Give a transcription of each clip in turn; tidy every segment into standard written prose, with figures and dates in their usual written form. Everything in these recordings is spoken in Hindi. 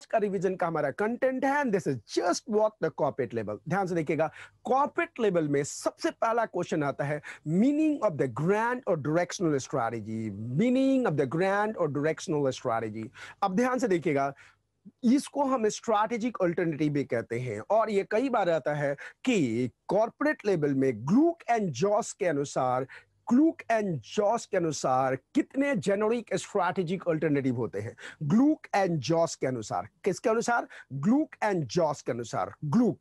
आज का रिवीजन का हमारा कंटेंट है, and this is just what the corporate level. ध्यान से देखिएगा, कॉर्पोरेट लेवल में सबसे पहला क्वेश्चन आता है मीनिंग ऑफ द ग्रैंड और directional strategy. Meaning of the grand और डायरेक्शनल स्ट्रैटेजी। अब ध्यान से देखिएगा, इसको हम स्ट्रैटेजिक अल्टरनेटिव भी कहते हैं, और ये कई बार आता है कि कॉर्पोरेट लेवल में ग्लूक एंड जॉस के अनुसार, ग्लूक एंड जॉस के अनुसार कितने जेनेरिक स्ट्रैटेजिक अल्टरनेटिव होते हैं। ग्लूक एंड जॉस के अनुसार, किसके अनुसार? ग्लूक एंड जॉस के अनुसार। Glueck,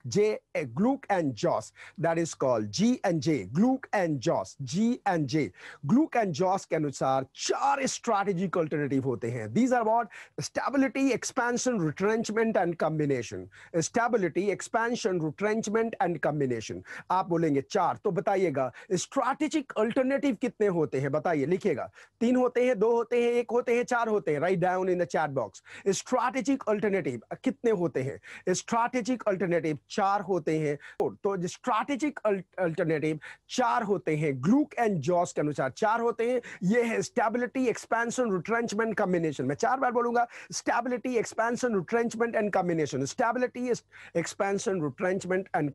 Glueck and Jauch, that is called G and J. Glueck and Jauch, G and J. Glueck and Jauch के अनुसार 4 स्ट्रैटेजिक अल्टरनेटिव होते हैं। These are what? Stability, expansion, retrenchment and combination. Stability, expansion, retrenchment and combination. आप बोलेंगे 4, तो बताइएगा स्ट्रैटेजिक अल्टरनेटिव कितने होते हैं? बताइए, लिखिएगा। 3 होते हैं, 2 होते हैं, 1 होते हैं, 4 होते हैं? Write down in the chat box. Strategic alternative कितने होते हैं? स्ट्रैटेजिक अल्टरनेटिव 4 होते हैं। तो स्ट्रैटेजिक अल्टरनेटिव 4 होते हैं, ग्लूक एंड जॉस के अनुसार 4 होते हैं। ये है स्टेबिलिटी, एक्सपेंशन, रिट्रेंचमेंट, कॉम्बिनेशन। मैं 4 बार बोलूंगा, stability, expansion, retrenchment and combination. Stability, expansion, retrenchment and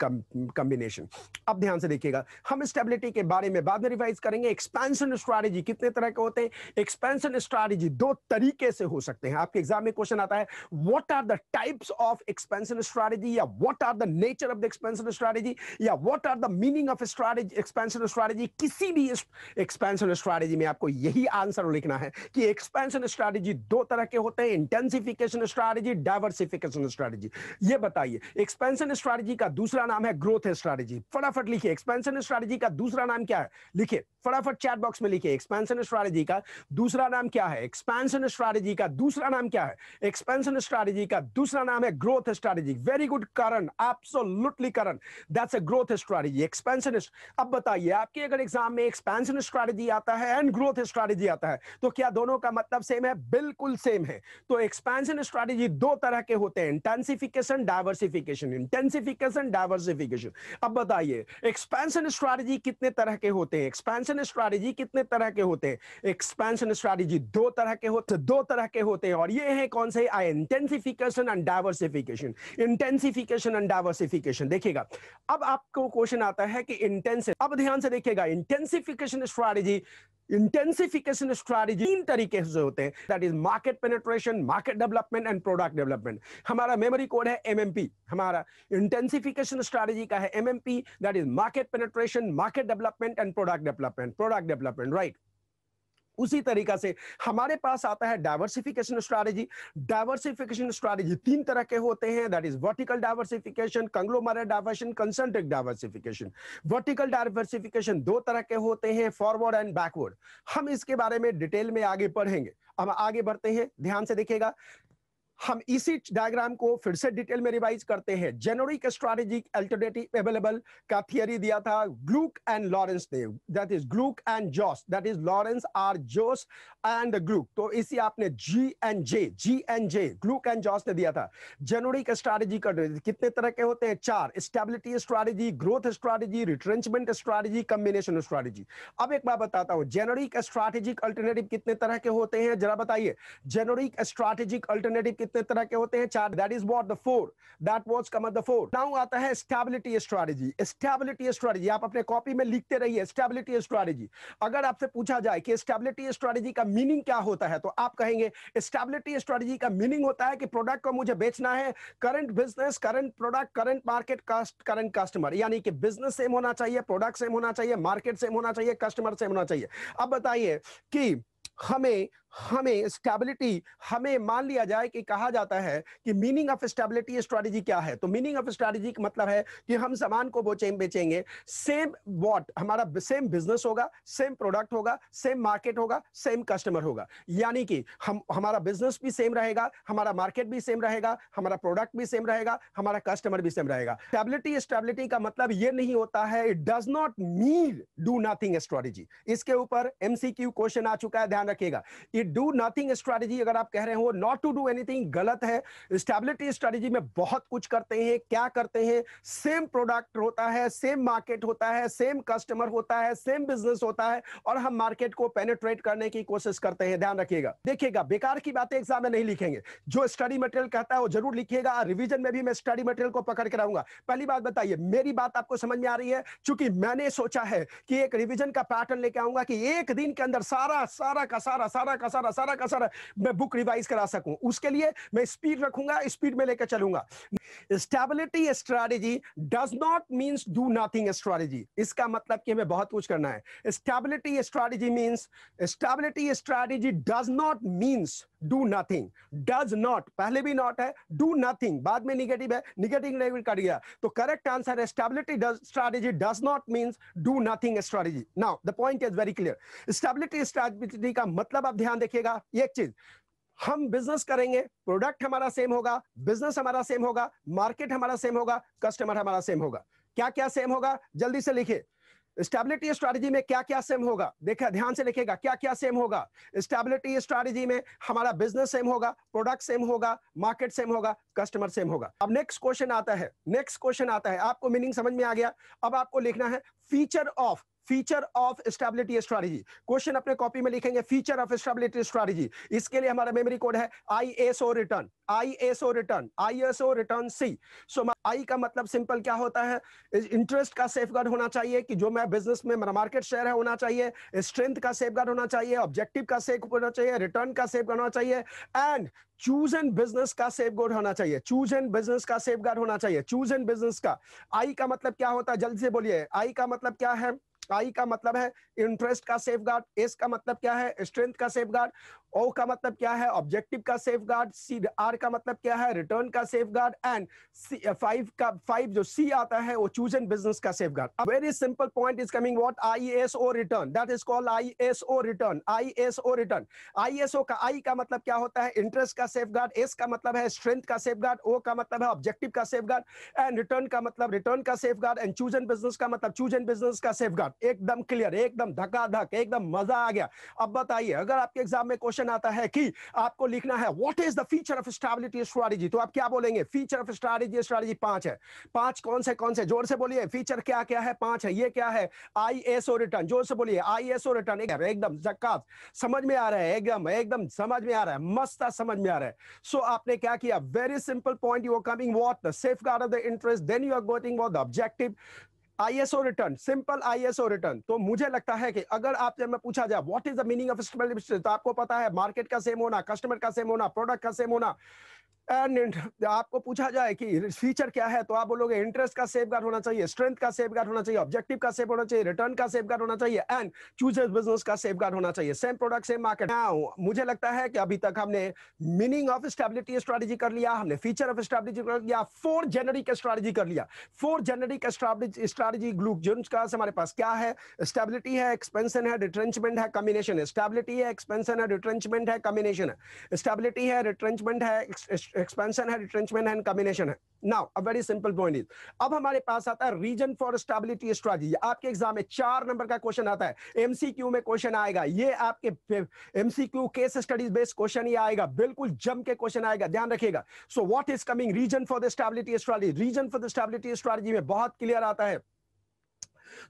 combination. अब ध्यान से देखिएगा, हम स्टेबिलिटी के बारे में बाद में रिवाइज करेंगे। एक्सपेंशन स्ट्रैटेजी कितने तरह के होते हैं? एक्सपेंशन स्ट्रैटेजी 2 तरीके से हो सकते हैं। आपके एग्जाम में क्वेश्चन आता है, what are the types of expansion strategy, या what are the nature of the expansion strategy, या what are the meaning of strategy, expansion strategy. किसी भी एक्सपेंशन स्ट्रैटेजी में आपको यही आंसर लिखना है कि एक्सपेंशन स्ट्रैटेजी 2 तरह के होते हैं, इंटेंसिफिकेशन स्ट्रैटेजी, डाइवर्सिफिकेशन स्ट्रैटेजी। ये बताइए, एक्सपेंशन स्ट्रैटेजी का दूसरा नाम है ग्रोथ स्ट्रैटेजी। फटाफट लिखिए, एक्सपेंशन स्ट्रैटेजी का दूसरा नाम क्या है? लिखिए फटाफट चैट बॉक्स में लिखिए, एक्सपेंशन स्ट्रैटेजी का दूसरा नाम क्या है? एक्सपेंशन स्ट्रैटेजी का दूसरा नाम क्या है? एक्सपेंशन स्ट्रैटेजी का दूसरा नाम है growth strategy. Very good Karan, absolutely Karan, that's a growth strategy. Expansion. अब बताइए, आपके अगर एग्जाम में एक्सपेंशन स्ट्रैटेजी आता है एंड ग्रोथ स्ट्रैटेजी आता है, तो क्या दोनों का मतलब सेम है? बिल्कुल सेम है। तो एक्सपेंशन स्ट्रैटेजी 2 तरह के होते हैं, इंटेंसिफिकेशन, डाइवर्सिफिकेशन। Intensification, diversification. अब बताइए, एक्सपेंशन स्ट्रैटेजी कितने तरह के होते हैं? एक्सपेंशन स्ट्रैटेजी कितने तरह के होते हैं? एक्सपेंशन स्ट्रैटेजी 2 तरह के होते हैं, 2 तरह के होते हैं, और ये है कौन से? Intensification and diversification. Intensification and diversification. देखिएगा, अब आपको क्वेश्चन आता है कि इंटेंस, अब ध्यान से देखिएगा, इंटेंसिफिकेशन स्ट्रैटेजी, इंटेंसिफिकेशन स्ट्रैटेजी 3 तरीके से होते हैं, that is market penetration, market development and product development. हमारा मेमोरी कोड है एमएमपी। हमारा इंटेंसिफिकेशन स्ट्रैटेजी का है MMP, that is market penetration, market development and product development. Product development, right. उसी तरीका से हमारे पास आता है डाइवर्सिफिकेशन स्ट्रैटेजी। डाइवर्सिफिकेशन स्ट्रैटेजी 3 तरह के होते हैं, that is vertical diversification, conglomerate diversification, concentric diversification. Vertical diversification 2 तरह के होते हैं, फॉरवर्ड एंड बैकवर्ड। हम इसके बारे में डिटेल में आगे पढ़ेंगे। हम आगे बढ़ते हैं, ध्यान से देखिएगा। हम इसी डायग्राम को फिर से डिटेल में रिवाइज करते हैं। जेनेरिक स्ट्रैटेजिक अल्टरनेटिव अवेलेबल का थियरी दिया था ग्लूक एंड लॉरेंस ने, that is Glueck and Jauch, that is Lawrence or Jauch and Glueck. तो इसी आपने G and J, Glueck and Jauch ने दिया था। जेनेरिक स्ट्रैटेजी का कितने तरह के होते हैं? 4। Stability strategy, growth strategy, retrenchment strategy, combination strategy. अब एक बात बताता हूं, जेनेरिक स्ट्रैटेजिक अल्टरनेटिव कितने तरह के होते हैं, जरा बताइए। जेनेरिक स्ट्रैटेजिक अल्टरनेटिव कितने तरह के होते हैं? 4। That is what the 4, that was come the 4। Now आता है स्टेबिलिटी स्ट्रैटेजी। स्टेबिलिटी स्ट्रैटेजी आप अपने कॉपी में लिखते रहिए। स्टेबिलिटी स्ट्रैटेजी, अगर आपसे पूछा जाए कि स्टेबिलिटी स्ट्रैटेजी का मीनिंग क्या होता है, तो आप कहेंगे स्टेबिलिटी स्ट्रैटेजी का मीनिंग होता है कि प्रोडक्ट को मुझे बेचना है, current business, current product, current market, current customer, यानी कि बिजनेस सेम होना चाहिए, प्रोडक्ट सेम होना चाहिए, मार्केट सेम होना चाहिए, कस्टमर सेम होना चाहिए। अब बताइए कि हमें स्टेबिलिटी, हमें मान लिया जाए कि कहा जाता है कि मीनिंग ऑफ स्टेबिलिटी स्ट्रैटेजी क्या है, तो मीनिंग ऑफ स्ट्रैटेजी का मतलब है कि हम सामान को बेचेंगे, सेम व्हाट, हमारा सेम बिजनेस होगा, सेम प्रोडक्ट होगा, सेम मार्केट होगा, सेम कस्टमर होगा, यानी कि हमारा बिजनेस भी सेम रहेगा, हमारा मार्केट भी सेम रहेगा, हमारा प्रोडक्ट भी सेम रहेगा, हमारा कस्टमर भी सेम रहेगा। स्टेबिलिटी का मतलब यह नहीं होता है, it does not mean do nothing strategy. इसके ऊपर एमसीक्यू क्वेश्चन आ चुका है, ध्यान रखिएगा। ये डू नथिंग स्ट्रैटेजी अगर आप कह रहे हो नॉट टू डू एनीथिंग, गलत है। स्टेबिलिटी स्ट्रैटेजी में बहुत कुछ करते हैं। क्या करते हैं? सेम प्रोडक्ट होता है, सेम मार्केट होता है, सेम कस्टमर होता है, सेम बिजनेस होता है, और हम मार्केट को पेनिट्रेट करने की कोशिश करते हैं। ध्यान रखिएगा। देखिएगा, बेकार की बातें एग्जाम में नहीं लिखेंगे। जो स्टडी मटेरियल कहता है वो जरूर लिखिएगा। रिवीजन में भी मैं स्टडी मटेरियल को पकड़ के रहूंगा। पहली बात बताइए, मेरी बात आपको समझ में आ रही है? क्योंकि मैंने सोचा है कि एक रिवीजन का पैटर्न लेके आऊंगा कि एक दिन के अंदर सारा मैं बुक रिवाइज करा सकूं। उसके लिए मैं स्पीड रखूंगा, स्पीड में लेकर चलूंगा। Stability strategy does not means do nothing strategy. इसका मतलब कि हमें बहुत कुछ करना है। Stability strategy does not means do nothing. Does not, पहले भी नॉट है, डू नथिंग बाद में निगेटिव है, निगेटिव लेवल कर दिया, तो करेक्ट आंसर है stability strategy does not means do nothing strategy. Now the point is very clear. Stability strategy का मतलब आप ध्यान देखिएगा, एक चीज, हम बिजनेस करेंगे, प्रोडक्ट हमारा सेम होगा, बिजनेस हमारा सेम होगा, मार्केट हमारा सेम होगा, कस्टमर हमारा सेम होगा। क्या क्या सेम होगा? जल्दी से लिखिए। स्टेबिलिटी स्ट्रैटेजी में क्या क्या सेम होगा? देखिए, ध्यान से लिखिएगा, क्या क्या सेम होगा। स्टेबिलिटी स्ट्रैटेजी में हमारा बिजनेस सेम होगा, प्रोडक्ट सेम होगा, मार्केट सेम होगा, कस्टमर सेम होगा। अब नेक्स्ट क्वेश्चन आता है, आपको मीनिंग समझ में आ गया। अब आपको लिखना है feature of stability strategy. Question अपने कॉपी में लिखेंगे, फीचर ऑफ स्टेबिलिटी स्ट्रैटेजी। इसके लिए हमारा मेमोरी कोड है ISO रिटर्न सी। सो आई का मतलब सिंपल क्या होता है? इंटरेस्ट का सेफगार्ड होना चाहिए कि जो मैं बिजनेस में मेरा मार्केट शेयर है होना चाहिए, स्ट्रेंथ का सेफगार्ड होना चाहिए, ऑब्जेक्टिव का सेफगार्ड होना चाहिए, रिटर्न का सेफगार्ड होना चाहिए, एंड चूज एंड बिजनेस का सेफगार्ड होना चाहिए। चूज एंड बिजनेस का सेफगार्ड होना चाहिए। चूज एंड बिजनेस का आई का मतलब क्या होता है? जल्दी से बोलिए, आई का मतलब क्या है? आई का मतलब है इंटरेस्ट का सेफगार्ड, एस का मतलब क्या है? स्ट्रेंथ का सेफगार्ड, ओ का मतलब क्या है? ऑब्जेक्टिव का सेफगार्ड, सी आर का मतलब क्या है? रिटर्न का सेफगार्ड, एंड फाइव जो सी आता है वो चूज एंड बिजनेस का safeguard. Very simple point is coming, what? ISO return, that is called ISO return. ISO का आई का मतलब क्या होता है? इंटरेस्ट का सेफगार्ड, एस का मतलब है स्ट्रेंथ का सेफगार्ड, ओ का मतलब है ऑब्जेक्टिव का सेफगार्ड, एंड रिटर्न का मतलब रिटर्न का safeguard, and choose and business का मतलब चूज एंड बिजनेस का सेफगार्ड। एकदम क्लियर, एकदम धकाधक, एकदम मजा आ गया। अब बताइए, अगर आपके एग्जाम में क्वेश्चन आता है कि आपको लिखना है what is the feature of stability strategy, तो आप क्या बोलेंगे? फीचर ऑफ स्ट्रैटेजी 5 है। 5 कौन से? जोर से बोलिए, फीचर क्या क्या है? 5 है। ये क्या है? ISO return. जोर से बोलिए, ISO रिटर्न। एकदम झक्कास, समझ में आ रहा है? एकदम समझ में आ रहा है, मस्त समझ में आ रहा है। सो आपने क्या किया? Very simple point, you are coming what? The safeguard of the interest, then you are going what? The objective. ISO return, simple ISO return. तो मुझे लगता है कि अगर आपसे मैं पूछा जाए what is the meaning of stability, तो आपको पता है मार्केट का सेम होना, कस्टमर का सेम होना, प्रोडक्ट का सेम होना, एंड आपको पूछा जाए कि फीचर क्या है, तो आप बोलोगे इंटरेस्ट का सेफगार्ड होना चाहिए, स्ट्रेंथ का सेफगार्ड होना चाहिए, ऑब्जेक्टिव का सेफ होना चाहिए, रिटर्न का सेफगार्ड होना चाहिए, एंड चूज बिजनेस का सेफगार्ड होना चाहिए। Same product same market. मुझे लगता है कि अभी तक हमने मीनिंग ऑफ स्टेबिलिटी स्ट्रैटेजी कर लिया, हमने फीचर ऑफ स्टेबिलिटी कर लिया, 4 जेनेरिक स्ट्रैटेजी कर लिया। 4 जेनेरिक स्ट्रैटेजी ग्रुप जिनका हमारे पास क्या है? स्टेबिलिटी है, एक्सपेंशन है, रिट्रेंचमेंट है, कॉम्बिनेशन है। स्टेबिलिटी है, एक्सपेंशन है, रिट्रेंचमेंट है, कॉम्बिनेशन है। स्टेबिलिटी है, रिट्रेंचमेंट है, एक्सपेंशन है, रिट्रेंचमेंट है, कॉम्बिनेशन है। Now a very simple point is, अब हमारे पास आता है रीजन फॉर स्टेबिलिटी स्ट्रैटेजी। आपके एग्जाम में 4 नंबर का क्वेश्चन आता है, एमसीक्यू में क्वेश्चन आएगा। ये आपके MCQ case studies based question ही आएगा, बिल्कुल जम के क्वेश्चन आएगा, ध्यान रखिएगा। So what is coming? Reason for the stability strategy. Reason for the stability strategy में बहुत क्लियर आता है,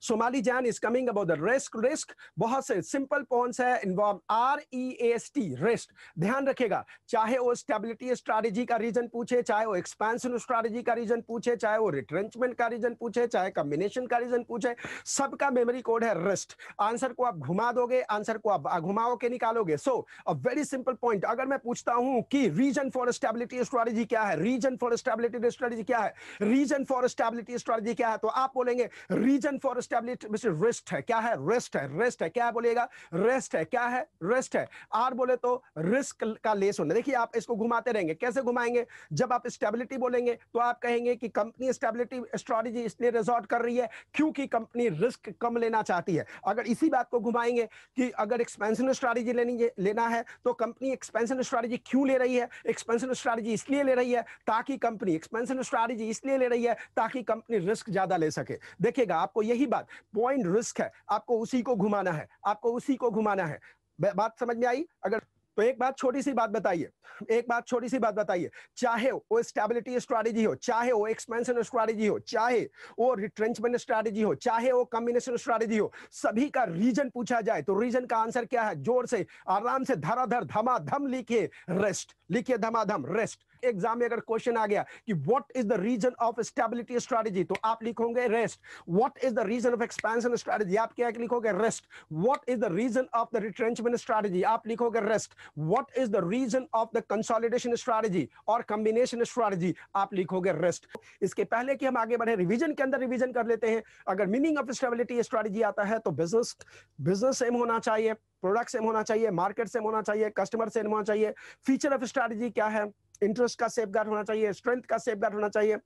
सोमाली जैन is coming about the risk. बहुत से सिंपल पॉइंट्स है, इन्वॉल्व REST, रिस्क। ध्यान रखिएगा, चाहे वो स्टेबिलिटी स्ट्रैटेजी का रीजन पूछे, चाहे वो एक्सपेंशन स्ट्रैटेजी का रीजन पूछे, चाहे वो रिट्रेंचमेंट का रीजन पूछे, चाहे कॉम्बिनेशन का रीजन पूछे, सबका मेमोरी कोड है रिस्क। आंसर को आप घुमा दोगे, आंसर को आप घुमाओ के निकालोगे। सो अ वेरी सिंपल पॉइंट, अगर मैं पूछता हूं कि रीजन फॉर स्टेबिलिटी स्ट्रैटेजी क्या है, रीजन फॉर स्टेबिलिटी स्ट्रैटेजी क्या है, रीजन फॉर स्टेबिलिटी स्ट्रैटेजी क्या है, तो आप बोलेंगे रीजन फॉर स्टेबिलिटी रिस्ट है। क्या है? रेस्ट है। क्या बोलिएगा? रेस्ट है। क्या है? रेस्ट है। आर बोले तो रिस्क का लेस होना। देखिए, आप इसको घुमाते रहेंगे। कैसे घुमाएंगे? जब आप स्टेबिलिटी बोलेंगे तो आप कहेंगे कि कंपनी स्टेबिलिटी स्ट्रैटेजी इसलिए रिजॉर्ट कर रही है क्योंकि कंपनी रिस्क कम लेना चाहती है। अगर इसी बात को घुमाएंगे कि अगर एक्सपेंशन स्ट्रैटेजी लेना है तो कंपनी एक्सपेंशन स्ट्रैटेजी क्यों ले रही है? एक्सपेंशन स्ट्रैटेजी इसलिए ले रही है ताकि कंपनी एक्सपेंशन स्ट्रैटेजी इसलिए ले रही है ताकि कंपनी रिस्क ज्यादा ले सके। देखिएगा, आपको यही बात, पॉइंट रिस्क है, आपको उसी को घुमाना है, बात समझ में आई? अगर तो एक बात छोटी सी बात बताइए, एक बात छोटी सी बात बताइए, चाहे वो स्टेबिलिटी स्ट्रैटेजी हो, चाहे वो एक्सपेंशन स्ट्रैटेजी हो, चाहे वो रिट्रेंचमेंट स्ट्रैटेजी हो, चाहे वो कॉम्बिनेशन स्ट्रैटेजी हो, सभी का रीजन पूछा जाए तो रीजन का आंसर क्या है? जोर से, आराम से, धराधर, धमाधम लिखिए रेस्ट, लिखिए धमाधम रेस्ट। एग्जाम में अगर क्वेश्चन आ गया कि what is the reason of stability strategy, तो आप लिखोगे rest. What is the reason of expansion strategy, आप क्या लिखोगे? Rest. What is the reason of the retrenchment strategy, आप लिखोगे rest. What is the reason of the consolidation strategy और कॉम्बिनेशन स्ट्रैटेजी, आप लिखोगे रेस्ट। इसके पहले कि हम आगे बढ़े, रिवीजन के अंदर रिवीजन कर लेते हैं। अगर मीनिंग ऑफ स्टेबिलिटी स्ट्रैटेजी आता है तो बिजनेस सेम होना चाहिए, प्रोडक्ट सेम होना चाहिए, मार्केट सेम होना चाहिए, कस्टमर सेम होना चाहिए। फीचर ऑफ स्ट्रैटेजी क्या है? इंटरेस्ट का सेफगार्ड होना चाहिए, स्ट्रेंथ का सेफगार्ड होना चाहिए,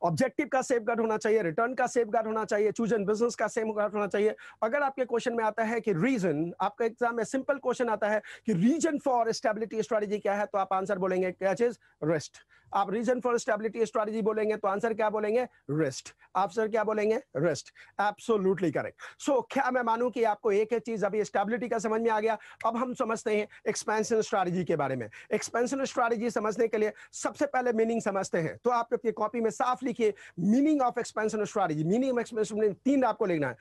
ऑब्जेक्टिव का सेफगार्ड होना चाहिए, रिटर्न का सेफगार्ड होना चाहिए, चूज एंड बिजनेस का सेफगार्ड होना चाहिए। अगर आपके क्वेश्चन में आता है कि रीजन, आपका एग्जाम में सिंपल क्वेश्चन आता है कि रीजन फॉर स्टेबिलिटी स्ट्रेटजी क्या है, तो आप आंसर बोलेंगे क्या चीज? रेस्ट। आप रीजन फॉर स्टेबिलिटी स्ट्रेटजी बोलेंगे तो आंसर क्या बोलेंगे? रेस्ट। आंसर क्या बोलेंगे? रेस्ट। Absolutely correct. सो क्या मैं मानूं कि आपको एक चीज अभी स्टेबिलिटी का समझ में आ गया? अब हम समझते हैं एक्सपेंशन स्ट्रेटजी के बारे में। एक्सपेंशन स्ट्रेटजी समझने के लिए सबसे पहले मीनिंग समझते हैं, तो आप अपनी कॉपी में साफ लिखिए meaning of expansion strategy. Meaning of expansion तीन आपको लिखना है।